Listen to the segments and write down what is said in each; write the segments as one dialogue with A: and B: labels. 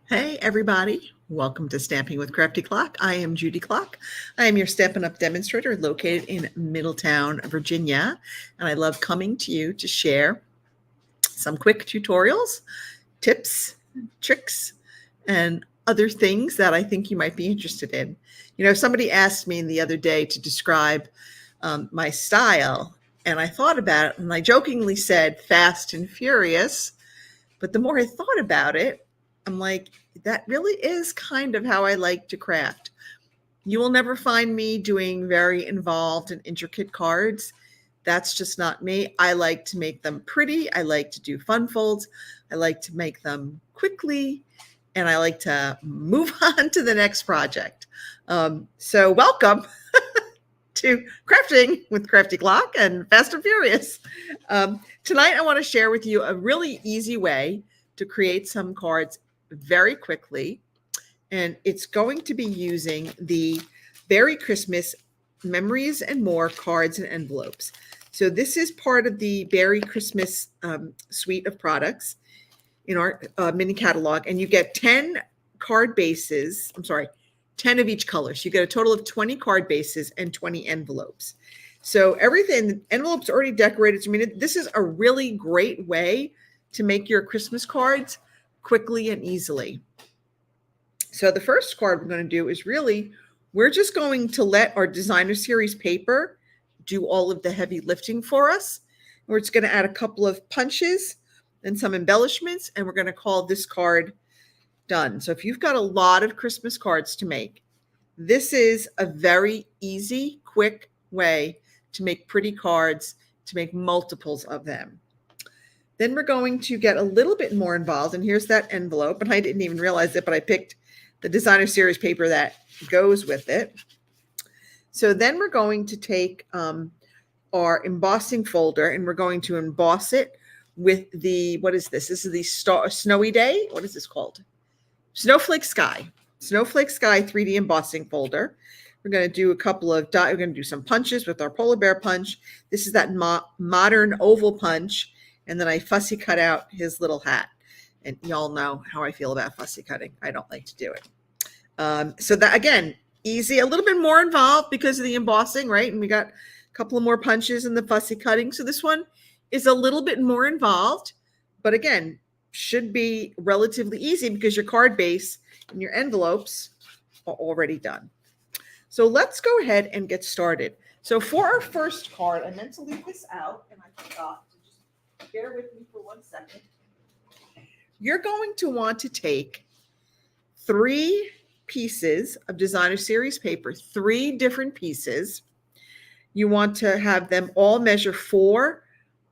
A: Hey, everybody. Welcome to Stamping with Crafty Klock. I am Judy Klock. I am your Stampin' Up! Demonstrator located in Middletown, Virginia. And I love coming to you to share some quick tutorials, tips, tricks, and other things that I think you might be interested in. You know, somebody asked me the other day to describe my style, and I thought about it, and I jokingly said fast and furious. But the more I thought about it, I'm like, that really is kind of how I like to craft. You will never find me doing very involved and intricate cards. That's just not me. I like to make them pretty. I like to do fun folds. I like to make them quickly. And I like to move on to the next project. So welcome to Crafting with Crafty Klock and Fast and Furious. Tonight, I want to share with you a really easy way to create some cards very quickly. And it's going to be using the Beary Christmas Memories and More cards and envelopes. So this is part of the Beary Christmas suite of products in our mini catalog. And you get 10 card bases. I'm sorry, 10 of each color. So you get a total of 20 card bases and 20 envelopes. So everything, the envelopes are already decorated. I mean, this is a really great way to make your Christmas cards quickly and easily. So the first card we're going to do is we're just going to let our designer series paper do all of the heavy lifting for us. We're just going to add a couple of punches and some embellishments, and we're going to call this card done. So if you've got a lot of Christmas cards to make, this is a very easy, quick way to make pretty cards, to make multiples of them. Then we're going to get a little bit more involved, and here's that envelope, and I didn't even realize it, but I picked the designer series paper that goes with it. So then we're going to take our embossing folder, and we're going to emboss it with the, what is this? This is the Snowy Day. What is this called? Snowflake Sky. Snowflake Sky 3D embossing folder. We're going to do a couple of, we're going to do some punches with our polar bear punch. This is that modern oval punch. And then I fussy cut out his little hat. And y'all know how I feel about fussy cutting. I don't like to do it. So that, again, easy, a little bit more involved because of the embossing, right? And we got a couple of more punches in the fussy cutting. So this one is a little bit more involved, but again, should be relatively easy because your card base and your envelopes are already done. So let's go ahead and get started. So for our first card, I meant to leave this out and I forgot. Bear with me for 1 second. You're going to want to take 3 pieces of designer series paper, 3 different pieces. You want to have them all measure 4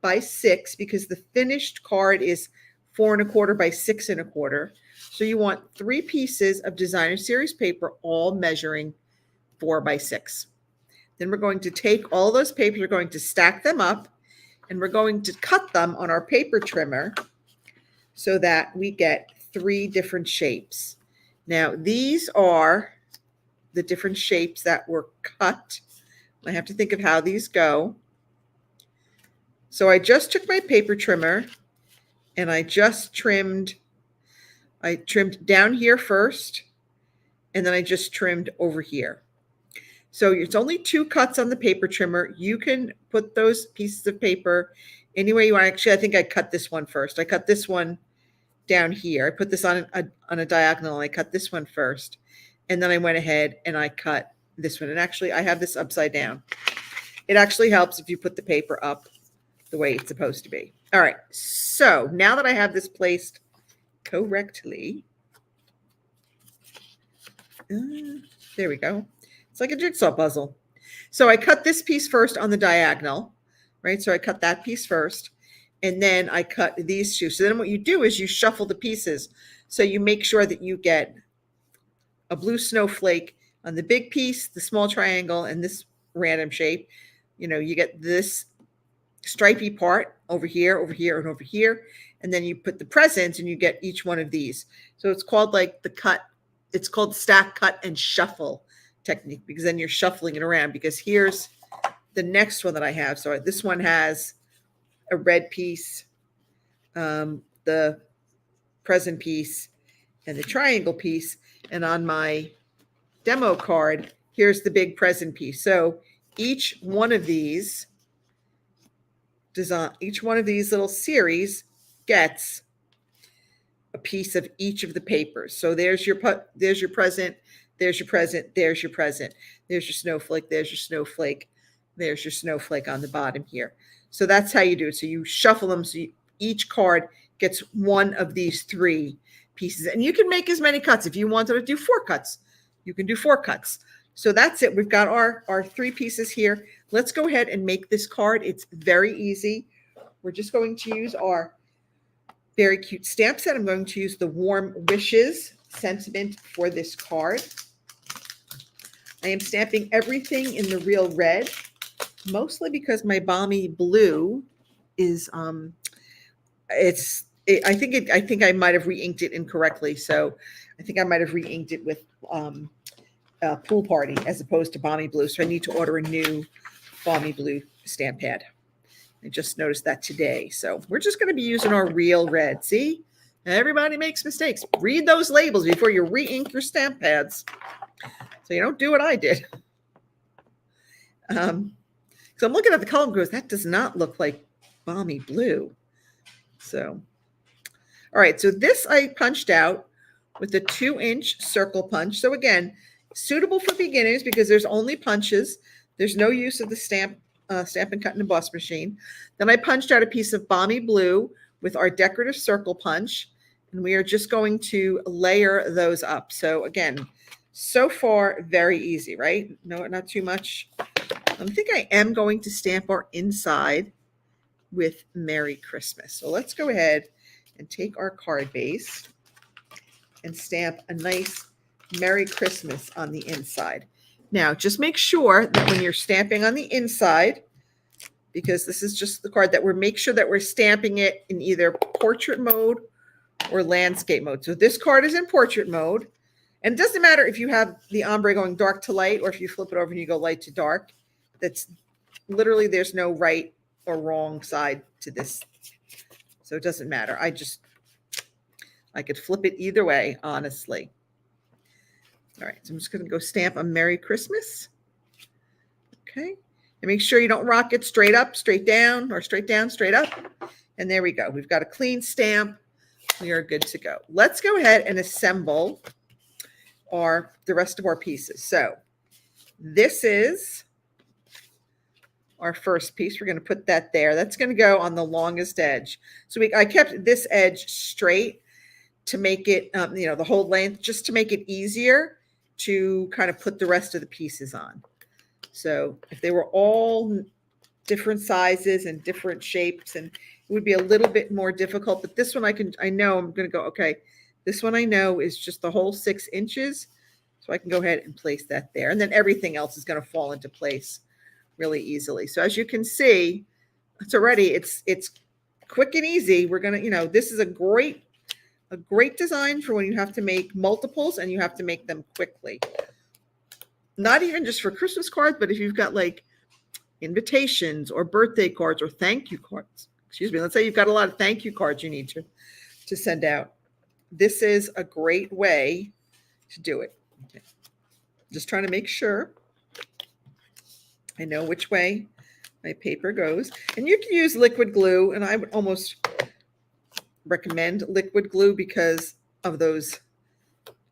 A: by 6 because the finished card is 4 1/4 by 6 1/4. So you want 3 pieces of designer series paper all measuring 4 by 6. Then we're going to take all those papers, we're going to stack them up, and we're going to cut them on our paper trimmer so that we get 3 different shapes. Now, these are the different shapes that were cut. I have to think of how these go. So I just took my paper trimmer and I just trimmed. I trimmed down here first, and then I just trimmed over here. So it's only 2 cuts on the paper trimmer. You can put those pieces of paper any way you want. Actually, I think I cut this one first. I cut this one down here. I put this on a diagonal, and I cut this one first. And then I went ahead and I cut this one. And actually, I have this upside down. It actually helps if you put the paper up the way it's supposed to be. All right. So now that I have this placed correctly, there we go. It's like a jigsaw puzzle. So I cut this piece first on the diagonal, right? So I cut that piece first, and then I cut these 2. So then what you do is you shuffle the pieces. So you make sure that you get a blue snowflake on the big piece, the small triangle, and this random shape. You know, you get this stripy part over here, and over here. And then you put the presents and you get each one of these. So it's called like the cut. It's called stack, cut, and shuffle technique because then you're shuffling it around, because here's the next one that I have. So this one has a red piece, the present piece, and the triangle piece. And on my demo card, here's the big present piece. So each one of these little series gets a piece of each of the papers. So there's your present, there's your present, there's your present, there's your snowflake, there's your snowflake, there's your snowflake on the bottom here. So that's how you do it. So you shuffle them so each card gets one of these three pieces. And you can make as many cuts. If you wanted to do 4 cuts, you can do 4 cuts. So that's it. We've got our 3 pieces here. Let's go ahead and make this card. It's very easy. We're just going to use our very cute stamp set. I'm going to use the Warm Wishes sentiment for this card. I am stamping everything in the real red, mostly because my Balmy Blue is I think I might have re-inked it incorrectly. So I think I might have re-inked it with Pool Party as opposed to Balmy Blue. So I need to order a new Balmy Blue stamp pad. I just noticed that today. So we're just going to be using our real red. See, everybody makes mistakes. Read those labels before you re-ink your stamp pads, so you don't do what I did. So I'm looking at the column, goes, that does not look like Balmy Blue. So, all right. So this I punched out with a 2-inch circle punch. So again, suitable for beginners because there's only punches. There's no use of the Stampin' Cut and Emboss machine. Then I punched out a piece of Balmy Blue with our decorative circle punch, and we are just going to layer those up. So again, so far, very easy, right? No, not too much. I think I am going to stamp our inside with Merry Christmas. So let's go ahead and take our card base and stamp a nice Merry Christmas on the inside. Now, just make sure that when you're stamping on the inside, because this is just the card that make sure that we're stamping it in either portrait mode or landscape mode. So this card is in portrait mode. And it doesn't matter if you have the ombre going dark to light or if you flip it over and you go light to dark. That's literally, there's no right or wrong side to this. So it doesn't matter. I could flip it either way, honestly. All right, so I'm just going to go stamp a Merry Christmas. Okay, and make sure you don't rock it straight up, straight down, or straight down, straight up. And there we go. We've got a clean stamp. We are good to go. Let's go ahead and assemble the rest of our pieces. So this is our first piece. We're going to put that there. That's going to go on the longest edge. So I kept this edge straight to make it, the whole length, just to make it easier to kind of put the rest of the pieces on. So if they were all different sizes and different shapes, and it would be a little bit more difficult, but this one I know I'm going to go, okay, this one I know is just the whole 6 inches. So I can go ahead and place that there. And then everything else is going to fall into place really easily. So as you can see, it's quick and easy. We're going to, this is a great design for when you have to make multiples and you have to make them quickly. Not even just for Christmas cards, but if you've got like invitations or birthday cards or thank you cards, let's say you've got a lot of thank you cards you need to send out. This is a great way to do it. Okay. Just trying to make sure I know which way my paper goes. And you can use liquid glue, and I would almost recommend liquid glue because of those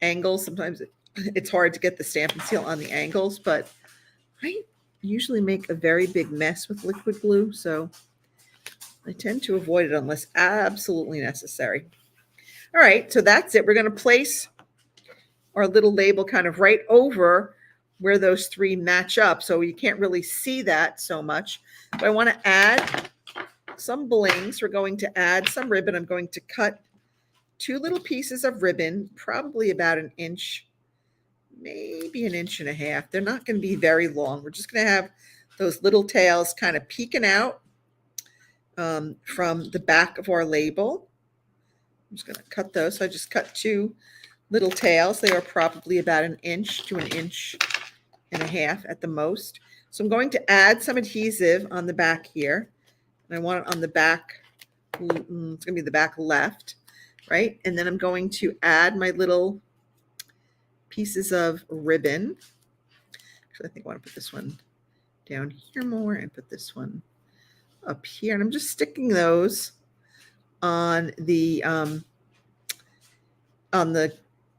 A: angles. Sometimes it's hard to get the Stampin' Seal on the angles, but I usually make a very big mess with liquid glue, so I tend to avoid it unless absolutely necessary. All right, so that's it. We're going to place our little label kind of right over where those 3 match up, so you can't really see that so much. But I want to add some blings. We're going to add some ribbon. I'm going to cut 2 little pieces of ribbon, probably about 1 inch, maybe 1.5 inches. They're not going to be very long. We're just going to have those little tails kind of peeking out from the back of our label. I'm just going to cut those. So I just cut 2 little tails. They are probably about 1 inch to 1.5 inches at the most. So I'm going to add some adhesive on the back here. And I want it on the back. It's going to be the back left. right? And then I'm going to add my little pieces of ribbon. Actually, I think I want to put this one down here more and put this one up here. And I'm just sticking those on the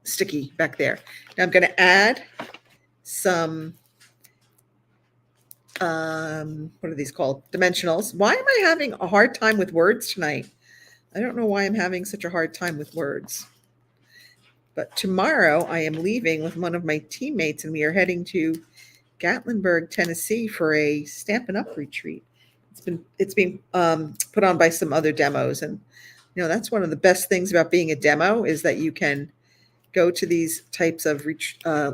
A: sticky back there. Now I'm going to add some, what are these called? Dimensionals. Why am I having a hard time with words tonight? I don't know why I'm having such a hard time with words. But tomorrow I am leaving with one of my teammates and we are heading to Gatlinburg, Tennessee for a Stampin' Up retreat. It's being put on by some other demos. And, you know, that's one of the best things about being a demo is that you can go to these types of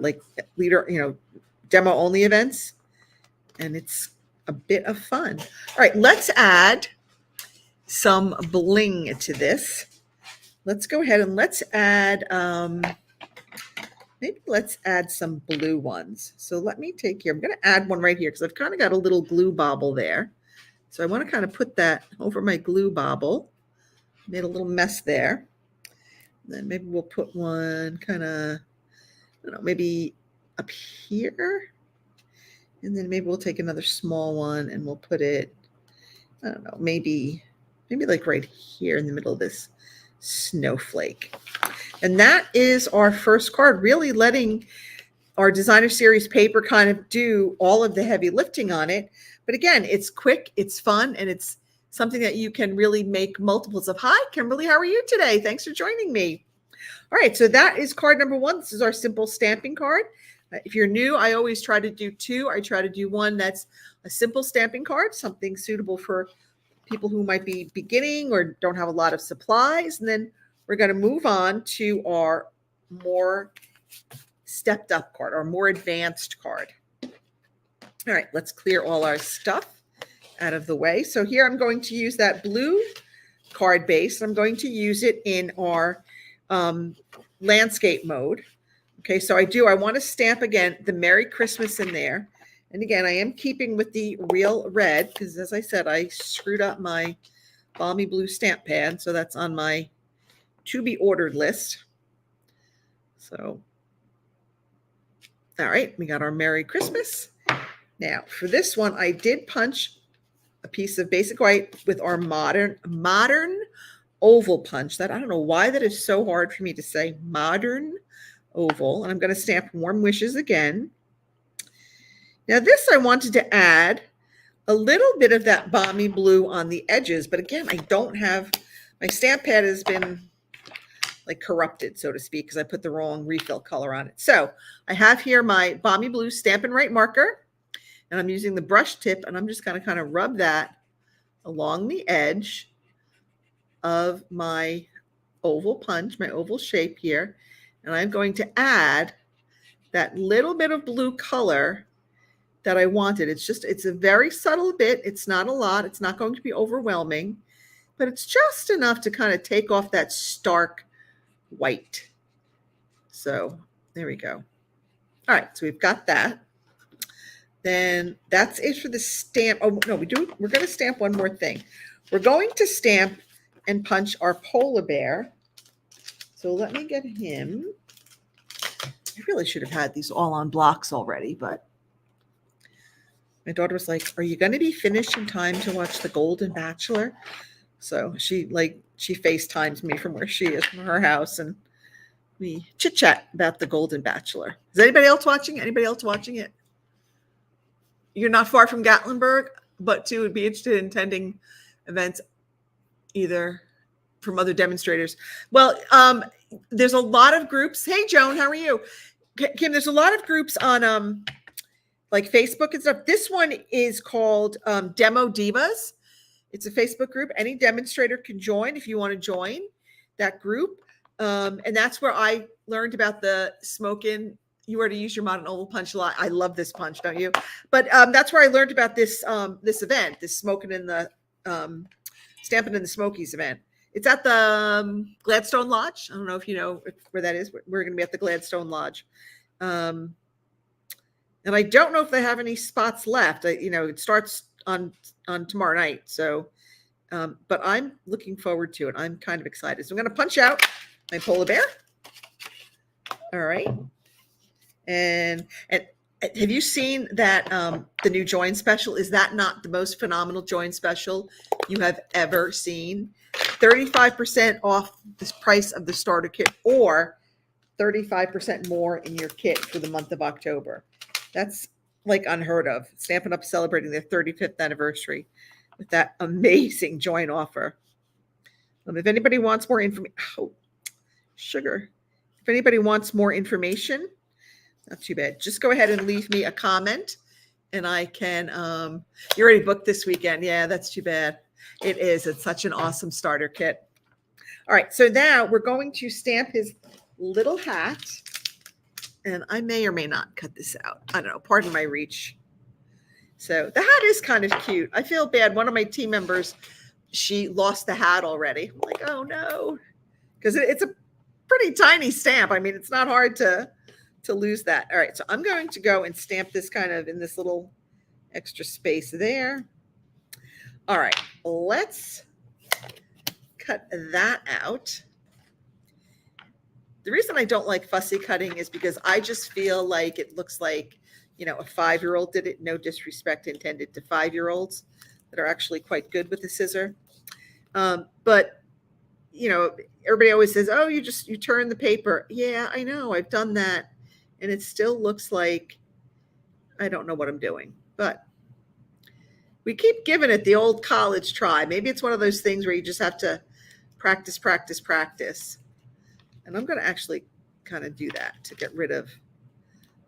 A: like leader, you know, demo only events. And it's a bit of fun. All right, let's add some bling to this. Let's go ahead and let's add, maybe let's add some blue ones. So let me take here, I'm going to add one right here because I've kind of got a little glue bobble there. So I want to kind of put that over my glue bobble. Made a little mess there. Then maybe we'll put one kind of, I don't know, maybe up here. And then maybe we'll take another small one and we'll put it, I don't know, maybe like right here in the middle of this snowflake. And that is our first card, really letting our designer series paper kind of do all of the heavy lifting on it. But again, it's quick, it's fun, and it's something that you can really make multiples of. Hi, Kimberly, how are you today? Thanks for joining me. All right, so that is card number one. This is our simple stamping card. If you're new, I always try to do two. I try to do one that's a simple stamping card, something suitable for people who might be beginning or don't have a lot of supplies. And then we're going to move on to our more stepped up card, our more advanced card. All right, let's clear all our stuff out of the way. So here I'm going to use that blue card base. I'm going to use it in our landscape mode. Okay, so I want to stamp again the Merry Christmas in there. And again, I am keeping with the real red because, as I said, I screwed up my balmy blue stamp pad. So that's on my to be ordered list. So, all right, we got our Merry Christmas. Now, for this one, I did punch a piece of basic white with our modern oval punch. That I don't know why that is so hard for me to say, modern oval. And I'm going to stamp Warm Wishes again. Now this I wanted to add a little bit of that balmy blue on the edges, but again, I don't have, my stamp pad has been like corrupted, so to speak, because I put the wrong refill color on it. So I have here my balmy blue Stampin' Right marker, and I'm using the brush tip, and I'm just going to kind of rub that along the edge of my oval punch, my oval shape here. And I'm going to add that little bit of blue color that I wanted. It's a very subtle bit. It's not a lot. It's not going to be overwhelming, but it's just enough to kind of take off that stark white. So there we go. All right, so we've got that. Then that's it for the stamp. Oh, no, we're going to stamp one more thing. We're going to stamp and punch our polar bear. So let me get him. I really should have had these all on blocks already, but my daughter was like, "Are you going to be finished in time to watch The Golden Bachelor?" So she FaceTimes me from where she is, from her house, and we chit chat about The Golden Bachelor. Is anybody else watching? Anybody else watching it? You're not far from Gatlinburg, but too would be interested in attending events either from other demonstrators. Well, there's a lot of groups. Hey, Joan, how are you? Kim, there's a lot of groups on like Facebook and stuff. This one is called Demo Divas. It's a Facebook group. Any demonstrator can join if you want to join that group. And that's where I learned about the smoke-in. You were to use your modern oval punch a lot. I love this punch, don't you? But that's where I learned about this this event, this smoking in the Stampin' in the Smokies event. It's at the Gladstone Lodge. I don't know if you know where that is. We're going to be at the Gladstone Lodge. And I don't know if they have any spots left. It starts on tomorrow night. So But I'm looking forward to it. I'm kind of excited. So I'm going to punch out my polar bear. All right. And have you seen that the new join special? Is that not the most phenomenal join special you have ever seen? 35% off the price of the starter kit, or 35% more in your kit for the month of October. That's like unheard of. Stampin' Up! Celebrating their 35th anniversary with that amazing join offer. If anybody wants more information, sugar. If anybody wants more information, not too bad. Just go ahead and leave me a comment, and I can. You already booked this weekend. Yeah, that's too bad. It is. It's such an awesome starter kit. All right, so now we're going to stamp his little hat, and I may or may not cut this out. I don't know. Pardon my reach. So the hat is kind of cute. I feel bad. One of my team members, she lost the hat already. I'm like, oh no, because it's a pretty tiny stamp. I mean, it's not hard to lose that. All right, so I'm going to go and stamp this kind of in this little extra space there. All right, let's cut that out. The reason I don't like fussy cutting is because I just feel like it looks like, a 5-year-old did it. No disrespect intended to 5-year-olds that are actually quite good with the scissor. But, everybody always says, oh, you turn the paper. Yeah, I know. I've done that. And it still looks like I don't know what I'm doing. But we keep giving it the old college try. Maybe it's one of those things where you just have to practice, practice, practice. And I'm going to actually kind of do that to get rid of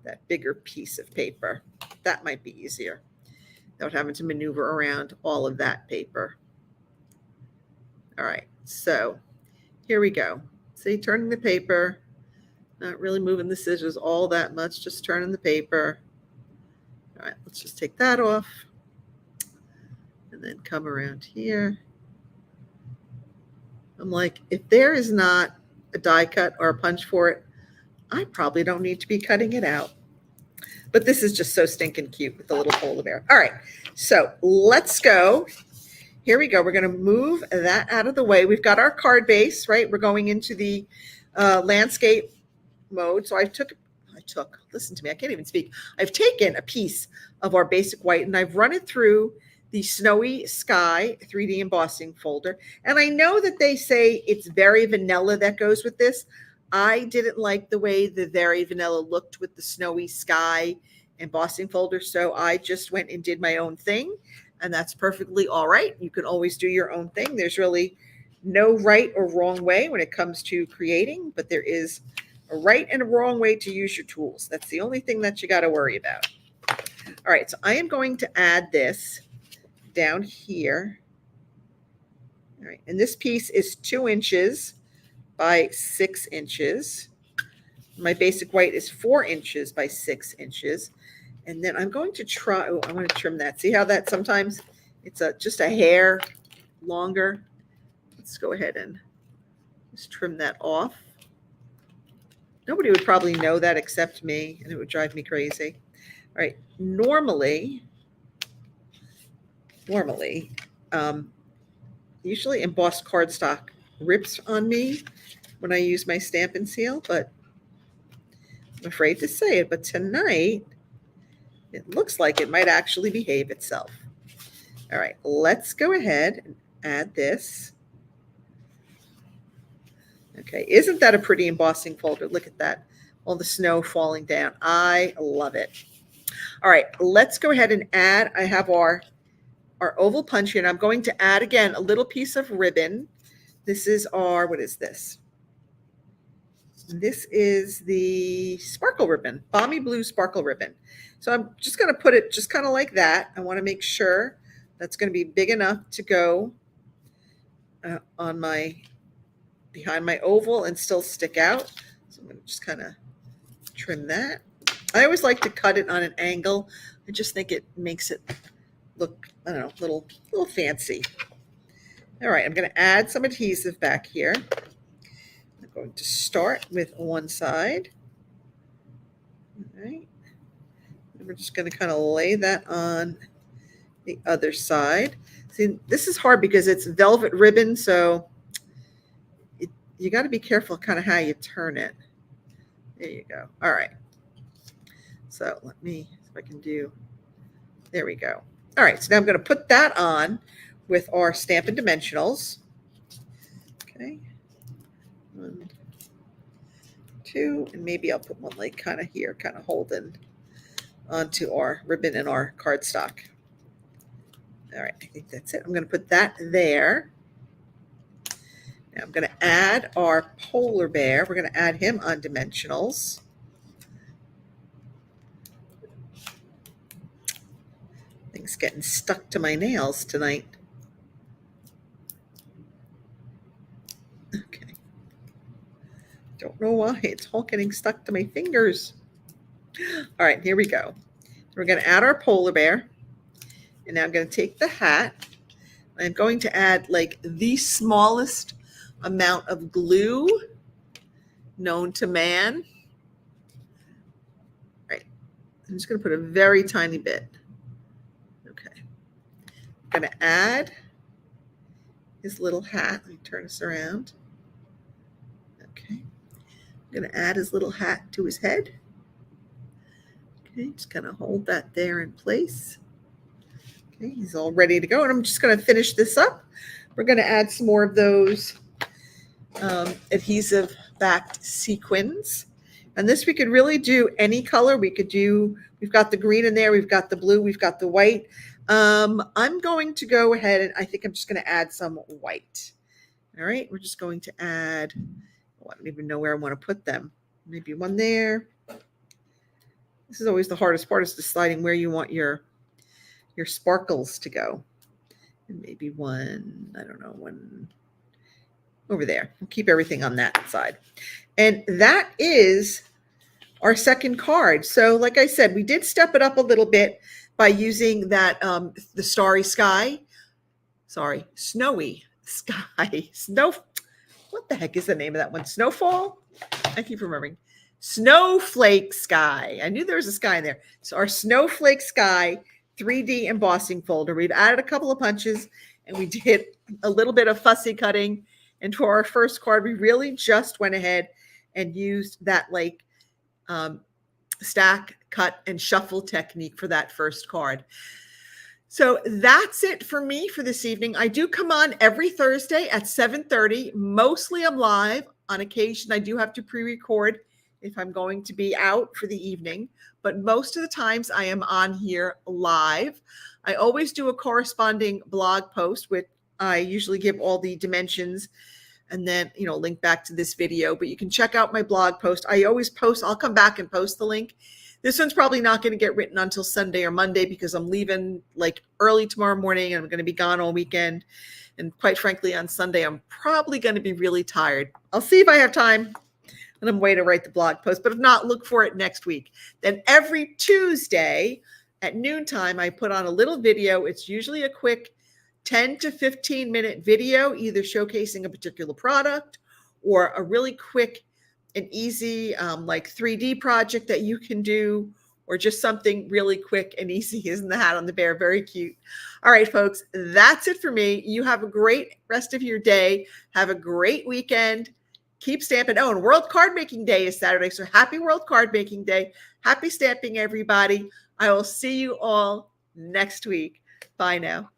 A: that bigger piece of paper. That might be easier without having to maneuver around all of that paper. All right, so here we go. See, turning the paper, not really moving the scissors all that much, just turning the paper. All right, let's just take that off and then come around here. I'm like, if there is not a die cut or a punch for it, I probably don't need to be cutting it out. But this is just so stinking cute with the little polar bear. All right, so let's go. Here we go. We're going to move that out of the way. We've got our card base, right? We're going into the landscape mode. So I took, listen to me, I can't even speak. I've taken a piece of our basic white and I've run it through the Snowy Sky 3D embossing folder. And I know that they say it's very vanilla that goes with this. I didn't like the way the very vanilla looked with the Snowy Sky embossing folder. So I just went and did my own thing. And that's perfectly all right. You can always do your own thing. There's really no right or wrong way when it comes to creating, but there is a right and a wrong way to use your tools. That's the only thing that you got to worry about. All right, so I am going to add this down here. All right, and this piece is 2 inches by 6 inches. My basic white is 4 inches by 6 inches. And then I'm going to try, I want to trim that. See how that sometimes it's just a hair longer. Let's go ahead and just trim that off. Nobody would probably know that except me, and it would drive me crazy. All right, normally, usually embossed cardstock rips on me when I use my Stampin' Seal, but I'm afraid to say it, but tonight, it looks like it might actually behave itself. All right, let's go ahead and add this. Okay, isn't that a pretty embossing folder? Look at that, all the snow falling down. I love it. All right, let's go ahead and add, I have our oval punch here, and I'm going to add, again, a little piece of ribbon. This is our, what is this? This is the sparkle ribbon, Balmy Blue sparkle ribbon. So I'm just going to put it just kind of like that. I want to make sure that's going to be big enough to go on my, behind my oval and still stick out. So I'm going to just kind of trim that. I always like to cut it on an angle. I just think it makes it look, I don't know, a little fancy. All right, I'm going to add some adhesive back here. I'm going to start with one side. All right. And we're just going to kind of lay that on the other side. See, this is hard because it's velvet ribbon, so you got to be careful kind of how you turn it. There you go. All right. So let me, if I can do, there we go. All right, so now I'm going to put that on with our Stampin' Dimensionals. Okay. 1, 2, and maybe I'll put one like kind of here, kind of holding onto our ribbon and our cardstock. All right, I think that's it. I'm going to put that there. Now I'm going to add our polar bear. We're going to add him on dimensionals. Things getting stuck to my nails tonight. Okay. Don't know why. It's all getting stuck to my fingers. All right, here we go. We're going to add our polar bear. And now I'm going to take the hat. I'm going to add like the smallest amount of glue known to man. Right. I'm just going to put a very tiny bit. Okay. I'm going to add his little hat. Let me turn this around. Okay. I'm going to add his little hat to his head. Okay. Just kind of hold that there in place. Okay. He's all ready to go. And I'm just going to finish this up. We're going to add some more of those adhesive backed sequins. And this we could really do any color. We could do, we've got the green in there, we've got the blue, we've got the white. I'm going to go ahead and I think I'm just going to add some white. All right, we're just going to add, oh, I don't even know where I want to put them. Maybe one there. This is always the hardest part, is deciding where you want your sparkles to go. And maybe one, I don't know, one over there. We'll keep everything on that side. And that is our second card. So like I said, we did step it up a little bit by using that, the snowy sky. What the heck is the name of that one? Snowfall? I keep remembering. Snowflake sky. I knew there was a sky in there. So our snowflake sky 3D embossing folder. We've added a couple of punches and we did a little bit of fussy cutting. And for our first card, we really just went ahead and used that like stack, cut, and shuffle technique for that first card. So that's it for me for this evening. I do come on every Thursday at 7:30. Mostly I'm live. On occasion, I do have to pre-record if I'm going to be out for the evening. But most of the times I am on here live. I always do a corresponding blog post with, I usually give all the dimensions and then, link back to this video, but you can check out my blog post. I always post, I'll come back and post the link. This one's probably not going to get written until Sunday or Monday because I'm leaving like early tomorrow morning and I'm going to be gone all weekend. And quite frankly, on Sunday, I'm probably going to be really tired. I'll see if I have time and I'm way to write the blog post, but if not, look for it next week. Then every Tuesday at noontime, I put on a little video. It's usually a quick 10 to 15 minute video, either showcasing a particular product or a really quick and easy like 3D project that you can do, or just something really quick and easy. Isn't the hat on the bear very cute? All right, folks, that's it for me. You have a great rest of your day. Have a great weekend. Keep stamping. Oh, and World Card Making Day is Saturday. So happy World Card Making Day. Happy stamping, everybody. I will see you all next week. Bye now.